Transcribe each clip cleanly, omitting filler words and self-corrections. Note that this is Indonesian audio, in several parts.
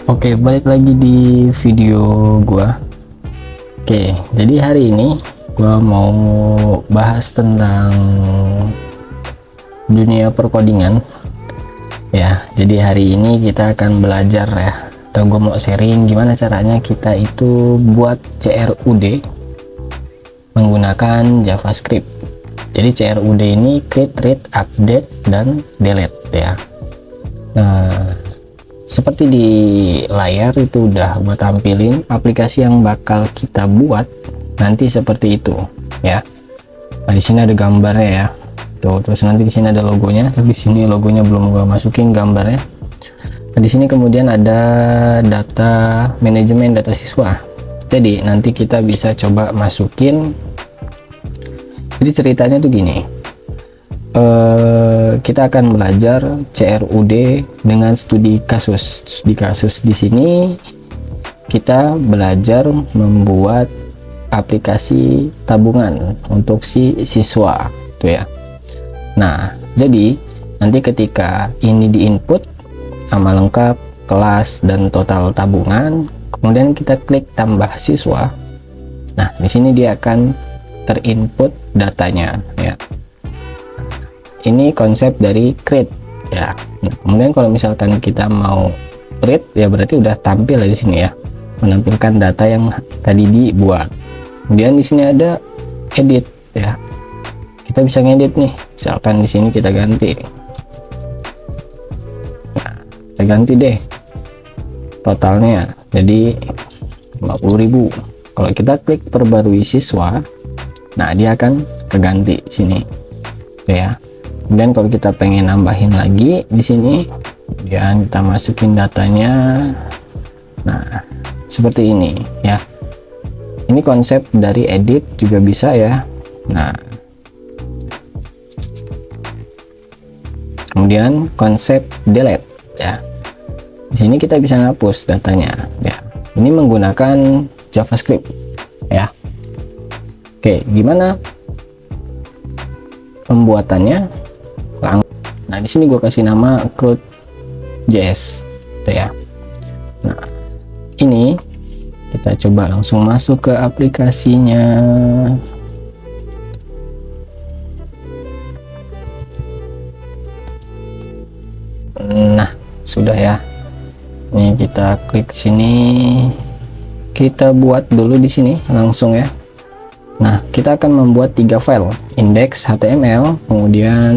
Oke, balik lagi di video gua. Oke, jadi hari ini gua mau bahas tentang dunia perkodingan ya. Jadi hari ini kita akan belajar ya, atau gua mau sharing gimana caranya kita itu buat CRUD menggunakan JavaScript. Jadi CRUD ini create, read, update, dan delete ya. Nah, seperti di layar itu udah gua tampilin aplikasi yang bakal kita buat nanti seperti itu ya. Nah, di sini ada gambarnya ya. Tuh, terus nanti di sini ada logonya, tapi di sini logonya belum gua masukin gambarnya. Nah, di sini kemudian ada data manajemen data siswa. Jadi nanti kita bisa coba masukin. Jadi ceritanya tuh gini. Kita akan belajar CRUD dengan studi kasus. Studi kasus di sini kita belajar membuat aplikasi tabungan untuk si siswa tuh ya. Nah, jadi nanti ketika ini diinput nama lengkap, kelas, dan total tabungan, kemudian kita klik tambah siswa. Nah, di sini dia akan terinput datanya ya. Ini konsep dari create ya. Nah, kemudian kalau misalkan kita mau read ya, berarti udah tampil di sini ya, menampilkan data yang tadi dibuat. Kemudian di sini ada edit ya. Kita bisa ngedit nih. Misalkan di sini kita ganti. Nah, kita ganti deh totalnya jadi 50.000. Kalau kita klik perbarui siswa, nah dia akan keganti sini ya. Dan kalau kita pengen nambahin lagi di sini, kemudian kita masukin datanya. Nah, seperti ini ya. Ini konsep dari edit juga bisa ya. Nah, kemudian konsep delete ya. Di sini kita bisa ngapus datanya ya. Ini menggunakan JavaScript ya. Oke, gimana pembuatannya? Nah, di sini gue kasih nama CRUD.js gitu ya. Nah, ini kita coba langsung masuk ke aplikasinya. Nah, sudah ya. Ini kita klik sini, kita buat dulu di sini langsung ya. Nah, kita akan membuat 3 file, index HTML, kemudian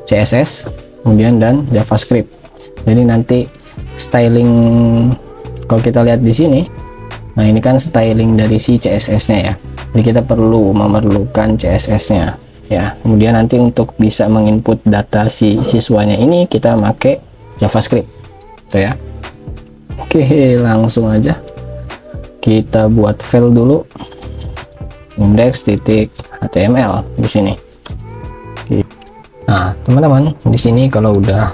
CSS, kemudian dan JavaScript. Jadi nanti styling, kalau kita lihat di sini, nah ini kan styling dari si CSS-nya ya. Jadi kita memerlukan CSS-nya ya. Kemudian nanti untuk bisa menginput data si siswanya ini kita pakai JavaScript, tuh ya. Oke, langsung aja kita buat file dulu, index.html di sini. Nah, teman-teman, di sini kalau udah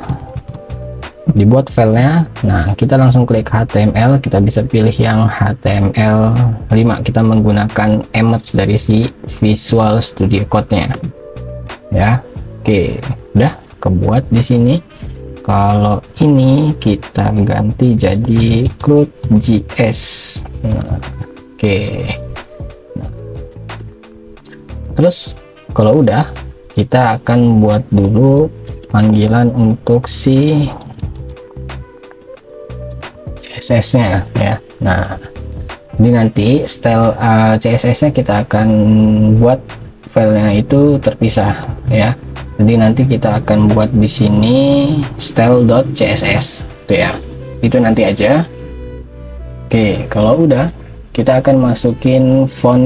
dibuat filenya, nah kita langsung klik HTML, kita bisa pilih yang HTML5. Kita menggunakan emot dari si Visual Studio Code-nya. Ya. Oke, udah kebuat di sini. Kalau ini kita ganti jadi CRUD.js. Nah, oke. Nah, terus kalau udah, kita akan buat dulu panggilan untuk si CSS-nya ya. Nah, ini nanti style CSS-nya kita akan buat filenya itu terpisah ya. Jadi nanti kita akan buat di sini style.css tuh ya. Itu nanti aja. Oke, kalau udah, kita akan masukin font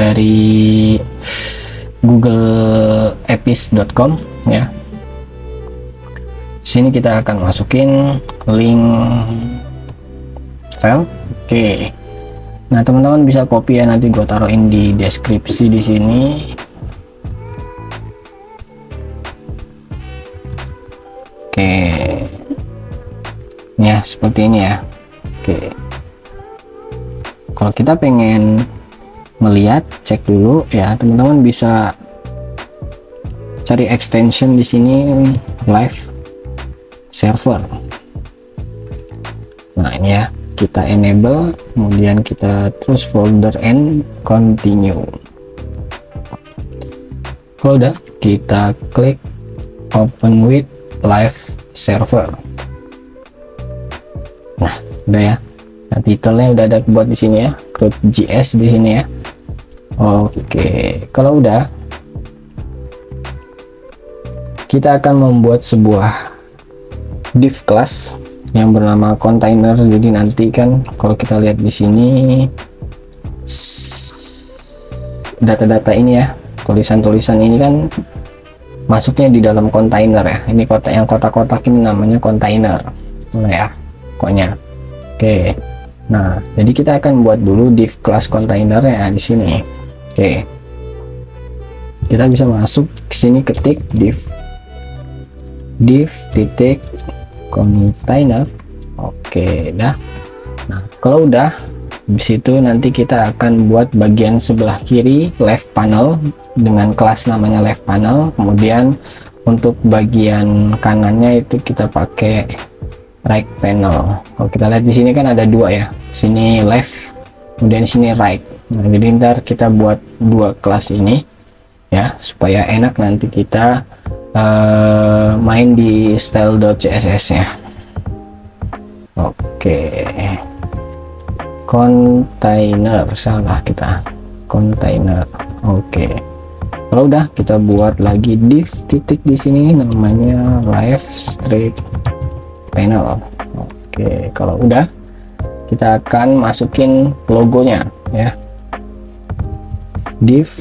dari googleapis.com ya. Sini kita akan masukin link file. Oke. Nah, teman-teman bisa copy ya, nanti gue taruhin di deskripsi di sini. Oke. Ya, seperti ini ya. Oke. Kalau kita pengen melihat, cek dulu ya, teman-teman bisa cari extension di sini, live server. Nah ini ya, kita enable, kemudian kita terus folder and continue. Kalau udah, kita klik open with live server. Nah udah ya, nah titelnya udah ada buat di sini ya, CRUD.js di sini ya. Oke, kalau udah, kita akan membuat sebuah div class yang bernama container. Jadi nanti kan kalau kita lihat di sini data-data ini ya, tulisan-tulisan ini kan masuknya di dalam kontainer ya. Ini kotak, yang kotak-kotak ini namanya kontainer. Nah ya, pokoknya. Oke. Nah, jadi kita akan buat dulu div class container ya di sini. Oke. Kita bisa masuk ke sini, ketik div titik container. Oke, dah. Nah, kalau udah, di situ nanti kita akan buat bagian sebelah kiri left panel dengan kelas namanya left panel. Kemudian untuk bagian kanannya itu kita pakai right panel. Kalau kita lihat di sini kan ada dua ya, sini left, kemudian sini right. Nah, jadi ntar kita buat dua kelas ini ya, supaya enak nanti kita main di style.css nya. Oke, container, salah kita, container. Oke, kalau udah, kita buat lagi div titik di sini namanya left straight panel. Oke, kalau udah, kita akan masukin logonya ya, div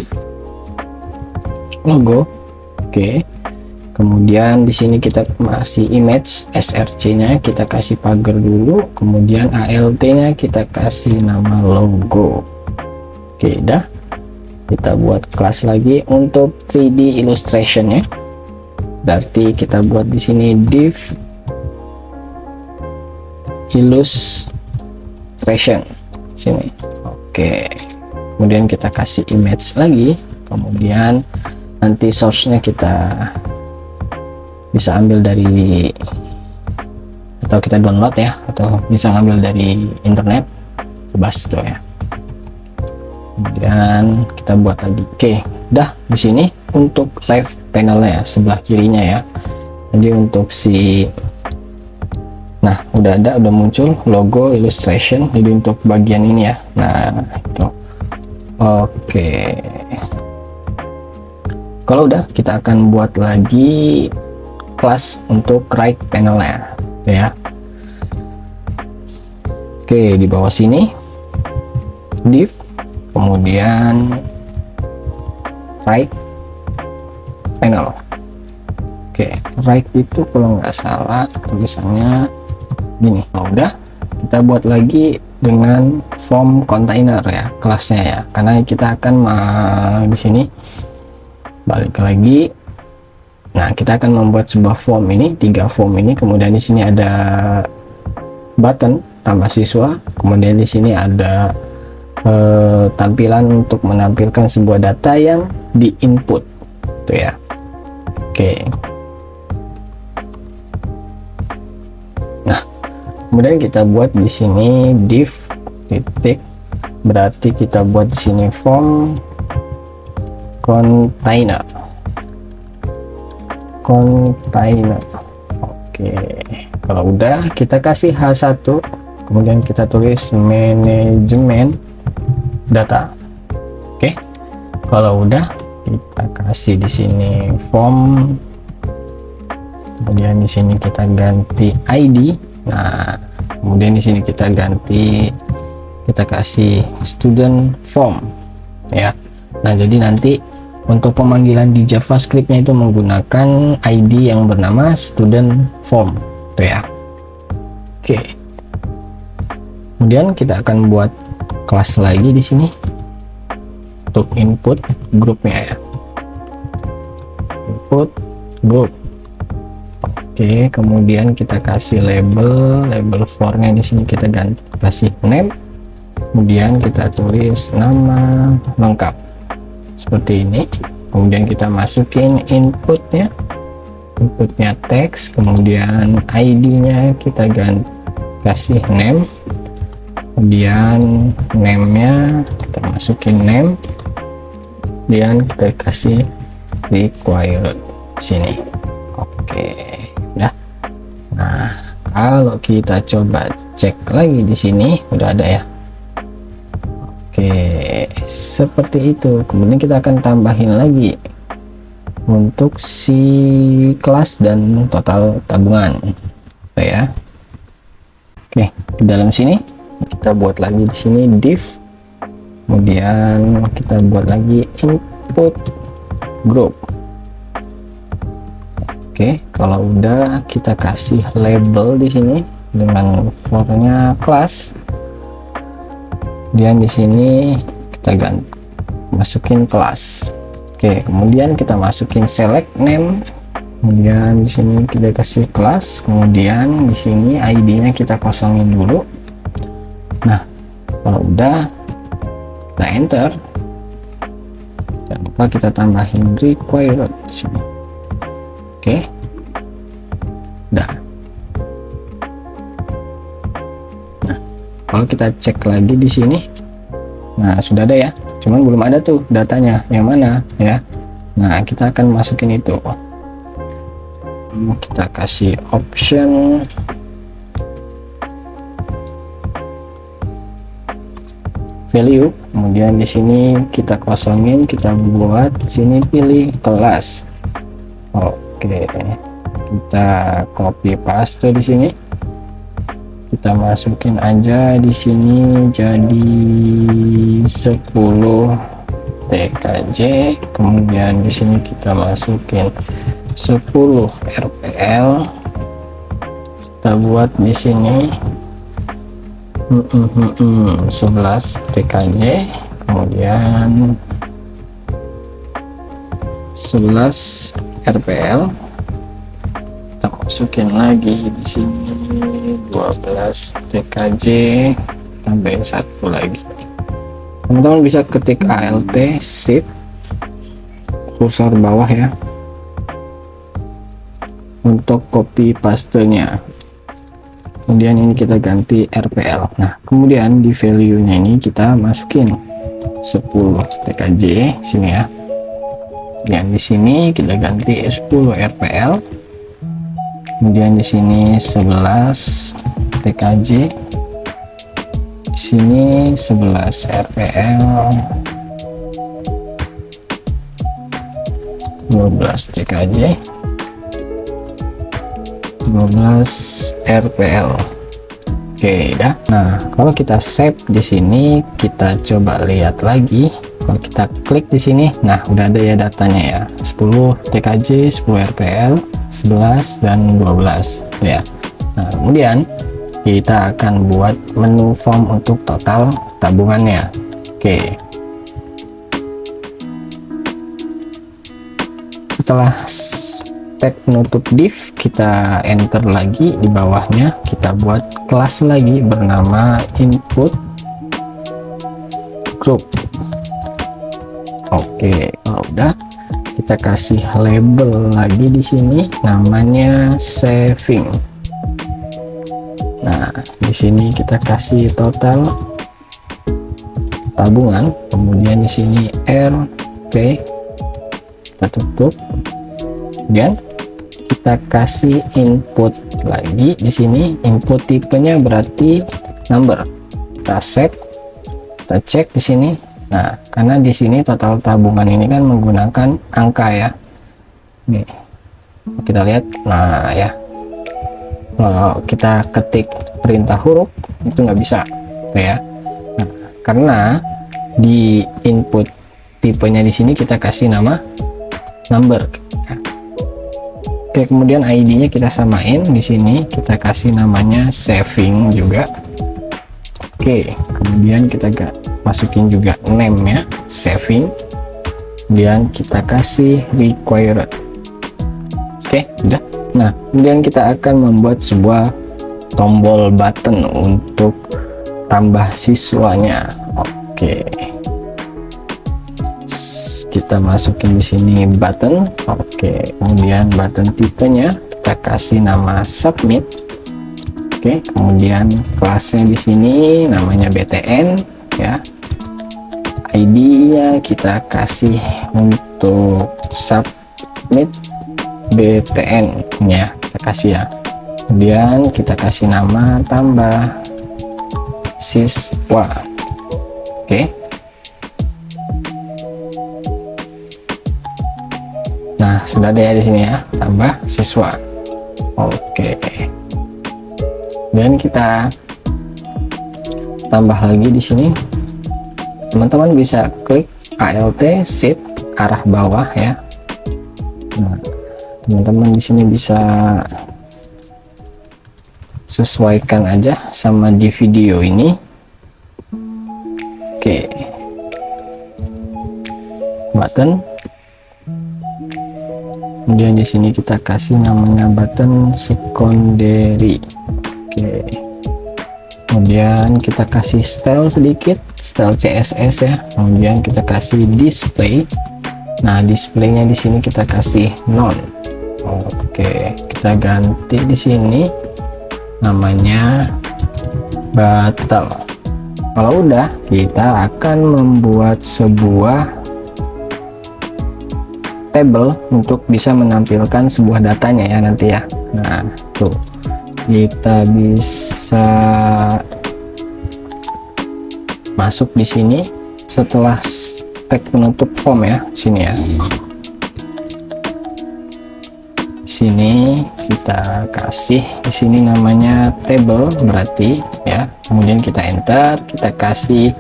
logo. Oke, kemudian di sini kita masih image src-nya kita kasih pagar dulu, kemudian alt-nya kita kasih nama logo. Oke, dah. Kita buat kelas lagi untuk 3D illustration-nya. Berarti kita buat di sini div illustration sini. Oke. Kemudian kita kasih image lagi, kemudian nanti source-nya kita bisa ambil dari, atau kita download ya, atau bisa ngambil dari internet, bebas tuh ya. Kemudian kita buat lagi. Oke, dah di sini untuk left panelnya sebelah kirinya ya. Jadi untuk si, nah udah ada, udah muncul logo illustration. Jadi untuk bagian ini ya. Nah itu. Oke. Kalau udah, kita akan buat lagi kelas untuk right panelnya ya. Oke, di bawah sini div, kemudian right panel. Oke, right itu kalau nggak salah tulisannya gini. Nah, udah, kita buat lagi dengan form container ya kelasnya ya, karena kita akan di sini balik lagi. Nah, kita akan membuat sebuah form ini, 3 form ini. Kemudian di sini ada button tambah siswa, kemudian di sini ada tampilan untuk menampilkan sebuah data yang di input tuh ya. Oke. Nah, kemudian kita buat di sini div titik, berarti kita buat di sini form container. Oke, kalau udah, kita kasih H1, kemudian kita tulis manajemen data. Oke, kalau udah, kita kasih di sini form, kemudian di sini kita ganti ID. Nah, kemudian di sini kita ganti, kita kasih student form ya. Nah, jadi nanti untuk pemanggilan di JavaScript-nya itu menggunakan ID yang bernama student form tuh ya. Oke. Kemudian kita akan buat kelas lagi di sini untuk input grupnya ya. Input group. Oke, kemudian kita kasih label for-nya di sini kita ganti, kasih name. Kemudian kita tulis nama lengkap seperti ini. Kemudian kita masukin inputnya teks, kemudian ID-nya kita kasih name, kemudian name-nya kita masukin name, kemudian kita kasih required sini. Oke, udah. Nah, kalau kita coba cek lagi di sini udah ada ya. Oke, seperti itu. Kemudian kita akan tambahin lagi untuk si kelas dan total tabungan. Oke ya. Oke, di dalam sini kita buat lagi di sini div. Kemudian kita buat lagi input group. Oke, kalau udah kita kasih label di sini dengan for-nya kelas. Kemudian di sini kita ganti masukin kelas. Oke, kemudian kita masukin select name, kemudian di sini kita kasih kelas, kemudian di sini ID-nya kita kosongin dulu. Nah, kalau udah kita enter, jangan lupa kita tambahin required di sini. Oke, udah. Nah, kalau kita cek lagi di sini, nah sudah ada ya. Cuman belum ada tuh datanya yang mana ya. Nah, kita akan masukin itu. Kita kasih option value, kemudian di sini kita kosongin, kita buat sini pilih kelas. Oke, kita copy paste di sini. Kita masukin aja di sini jadi 10 TKJ, kemudian di sini kita masukin 10 RPL, kita buat di sini 11 TKJ, kemudian 11 RPL, kita masukin lagi di sini 12 TKJ, tambahin satu lagi. Teman-teman bisa ketik alt shift kursor bawah ya untuk copy pastenya. Kemudian ini kita ganti RPL. Nah, kemudian di value nya ini kita masukin 10 TKJ sini ya. Dan di sini kita ganti 10 RPL. Kemudian di sini 11 TKJ. Di sini 11 RPL. 12 TKJ. 12 RPL. Oke, dah. Nah, kalau kita save di sini, kita coba lihat lagi. Kalau kita klik di sini, nah udah ada ya datanya ya. 10 TKJ, 10 RPL, 11 dan 12 ya. Nah, kemudian kita akan buat menu form untuk total tabungannya. Oke. Setelah tag penutup div, kita enter lagi di bawahnya, kita buat kelas lagi bernama input group. Oke, kalau udah kita kasih label lagi di sini namanya saving. Nah, di sini kita kasih total tabungan, kemudian di sini RP, kita tutup. Kemudian kita kasih input lagi di sini, input tipenya berarti number. Kita save, kita cek di sini. Nah, karena di sini total tabungan ini kan menggunakan angka ya. Nih, kita lihat. Nah ya, kalau kita ketik perintah huruf itu nggak bisa, tuh ya. Nah, karena di input tipenya di sini kita kasih nama number. Oke, kemudian ID-nya kita samain di sini, kita kasih namanya saving juga. Oke, kemudian kita masukin juga name-nya saving, kemudian kita kasih required. Oke, udah. Nah, kemudian kita akan membuat sebuah tombol button untuk tambah siswanya. Oke, kita masukin di sini button. Oke, kemudian button tipenya kita kasih nama submit. Oke, kemudian kelasnya di sini namanya BTN ya. ID-nya kita kasih untuk submit BTN ya, kita kasih ya. Kemudian kita kasih nama tambah siswa. Oke. Nah, sudah ada ya di sini ya, tambah siswa. Oke. Kemudian kita tambah lagi di sini. Teman-teman bisa klik Alt Shift arah bawah ya. Nah, teman-teman di sini bisa sesuaikan aja sama di video ini. Oke. Button. Kemudian di sini kita kasih namanya button secondary. Oke. Kemudian kita kasih style sedikit, style CSS ya. Kemudian kita kasih display. Nah, displaynya di sini kita kasih none. Oke, kita ganti di sini namanya battle. Kalau udah, kita akan membuat sebuah table untuk bisa menampilkan sebuah datanya ya nanti ya. Nah, tuh kita bisa masuk di sini setelah tag penutup form ya, sini ya. Sini kita kasih di sini namanya table berarti ya. Kemudian kita enter, kita kasih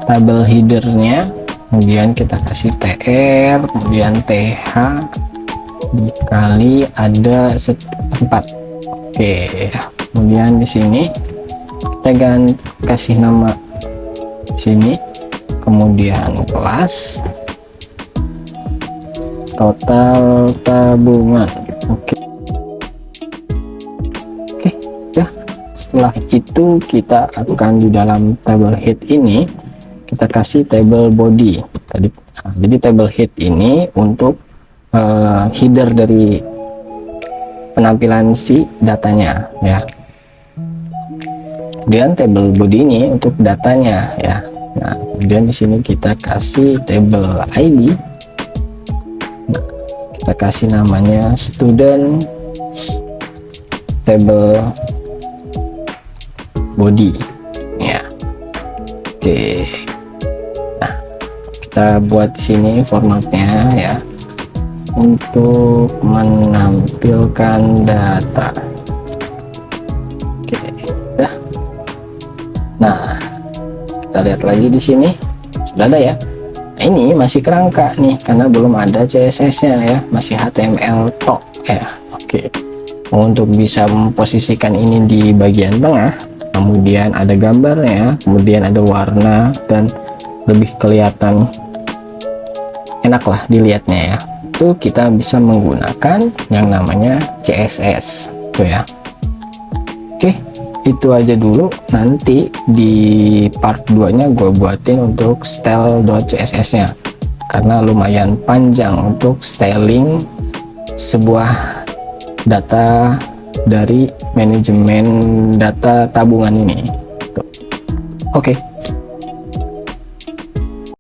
table headernya, kemudian kita kasih tr, kemudian th dikali ada 4. Oke, kemudian di sini kita kasih nama sini, kemudian kelas total tabungan. Oke, ya. Setelah itu kita akan di dalam table head ini kita kasih table body tadi. Nah, jadi table head ini untuk header dari penampilan si datanya ya. Kemudian table body ini untuk datanya ya. Nah, kemudian di sini kita kasih table ID. Nah, kita kasih namanya student table body ya. Oke. Nah, kita buat di sini formatnya ya, untuk menampilkan data. Oke, dah. Nah, kita lihat lagi di sini sudah ada ya. Nah, ini masih kerangka nih karena belum ada CSS-nya ya, masih HTML tok ya. Oke. Untuk bisa memposisikan ini di bagian tengah, kemudian ada gambarnya, kemudian ada warna dan lebih kelihatan enak lah dilihatnya ya. Itu kita bisa menggunakan yang namanya CSS tuh ya. Oke, itu aja dulu. Nanti di part 2 nya gue buatin untuk style.css nya karena lumayan panjang untuk styling sebuah data dari manajemen data tabungan ini tuh. Oke.